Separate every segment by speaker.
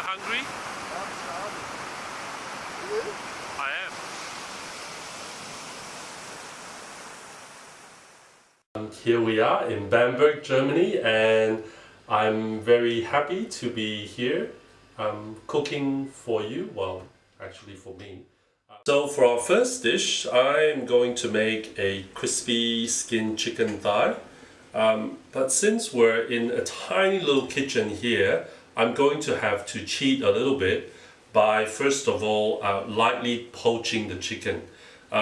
Speaker 1: hungry? I am. Here we are in Bamberg, Germany, and I'm very happy to be here cooking for you, well, actually for me. So for our first dish, I'm going to make a crispy skin chicken thigh. But since we're in a tiny little kitchen here, I'm going to have to cheat a little bit by first of all lightly poaching the chicken.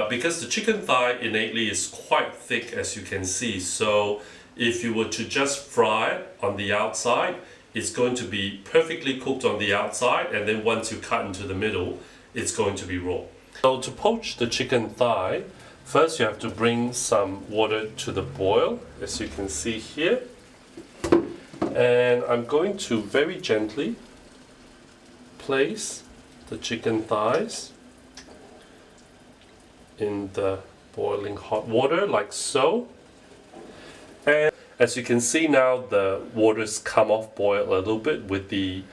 Speaker 1: Because the chicken thigh innately is quite thick, as you can see, so if you were to just fry it on the outside, it's going to be perfectly cooked on the outside, and then once you cut into the middle, it's going to be raw. So to poach the chicken thigh, first you have to bring some water to the boil, as you can see here. And I'm going to very gently place the chicken thighs in the boiling hot water, like so. And as you can see now, the water's come off boil a little bit with the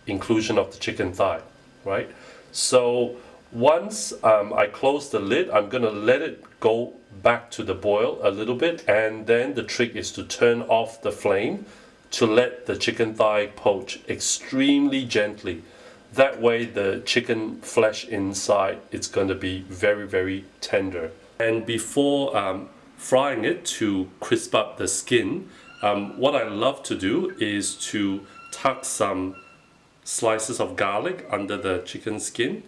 Speaker 1: inclusion of the chicken thigh, right? So once I close the lid, I'm going to let it go back to the boil a little bit, and then the trick is to turn off the flame to let the chicken thigh poach extremely gently. That way the chicken flesh inside, it's going to be very, very tender. And before frying it to crisp up the skin, what I love to do is to tuck some slices of garlic under the chicken skin.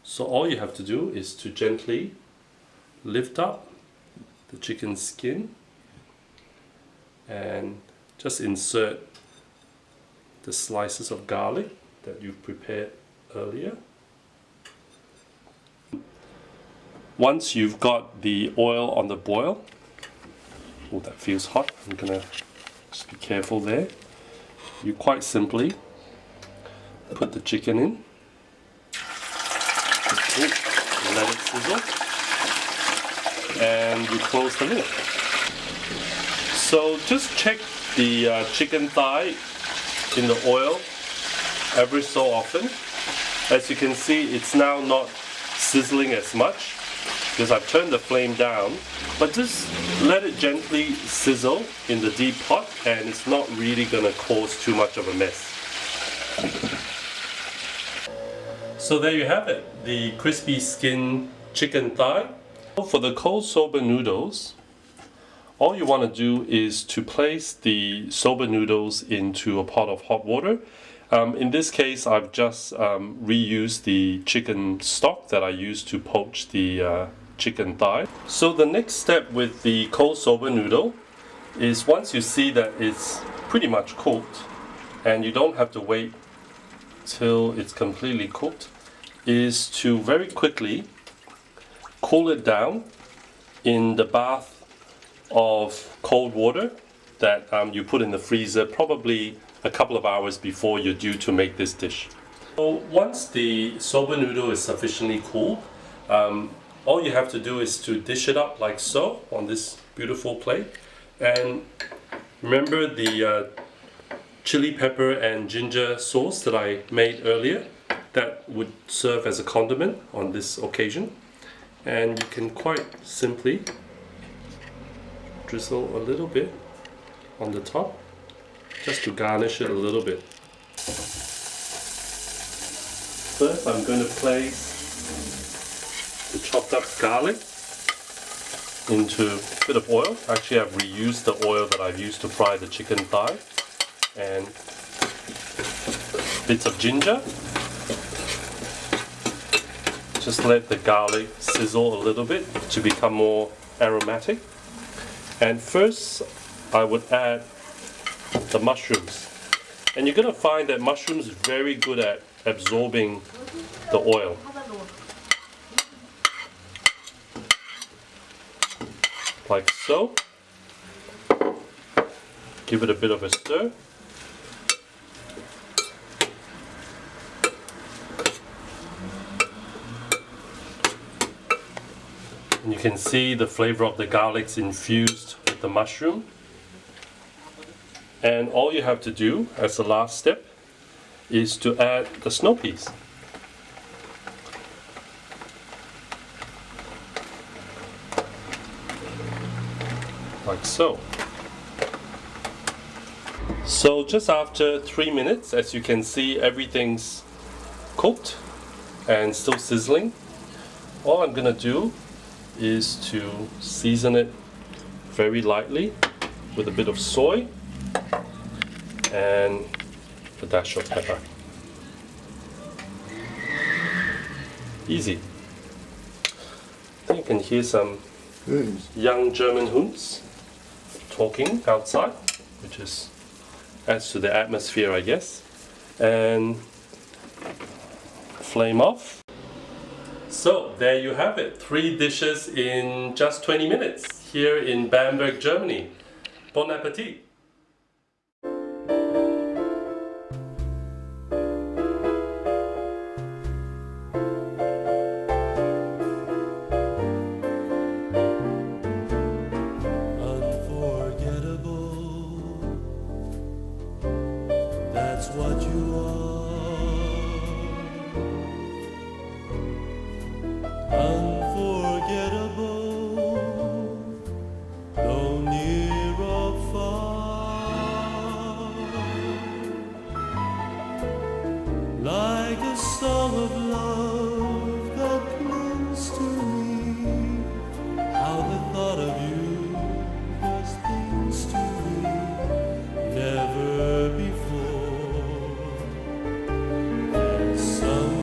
Speaker 1: So all you have to do is to gently lift up the chicken skin and just insert the slices of garlic that you've prepared earlier. Once you've got the oil on the boil, oh, that feels hot, I'm gonna just be careful there. You quite simply put the chicken in, let it sizzle, and you close the lid. So just check the chicken thigh in the oil every so often. As you can see, it's now not sizzling as much because I've turned the flame down, but just let it gently sizzle in the deep pot, and it's not really going to cause too much of a mess. So there you have it, the crispy skin chicken thigh. For the cold soba noodles, all you want to do is to place the soba noodles into a pot of hot water. In this case, I've just reused the chicken stock that I used to poach the chicken thigh. So the next step with the cold soba noodle is, once you see that it's pretty much cooked and you don't have to wait till it's completely cooked, is to very quickly cool it down in the bath of cold water that you put in the freezer probably a couple of hours before you're due to make this dish. So once the soba noodle is sufficiently cooled, all you have to do is to dish it up like so on this beautiful plate. And remember the chili pepper and ginger sauce that I made earlier? That would serve as a condiment on this occasion. And you can quite simply drizzle a little bit on the top, just to garnish it a little bit. First, I'm going to place the chopped up garlic into a bit of oil. Actually, I've reused the oil that I've used to fry the chicken thigh, and bits of ginger. Just let the garlic sizzle a little bit to become more aromatic. And first, I would add the mushrooms. And you're going to find that mushrooms are very good at absorbing the oil. Like so. Give it a bit of a stir. And you can see the flavor of the garlic's infused with the mushroom. And all you have to do as the last step is to add the snow peas. Like so. So just after 3 minutes, as you can see, everything's cooked and still sizzling. All I'm gonna do is to season it very lightly with a bit of soy and a dash of pepper. Easy. I think you can hear some young German hoons talking outside, which adds to the atmosphere, I guess. And flame off. So there you have it, 3 dishes in just 20 minutes here in Bamberg, Germany. Bon appetit!
Speaker 2: That's what you are. Unforgettable, though near or far. Like a song of love.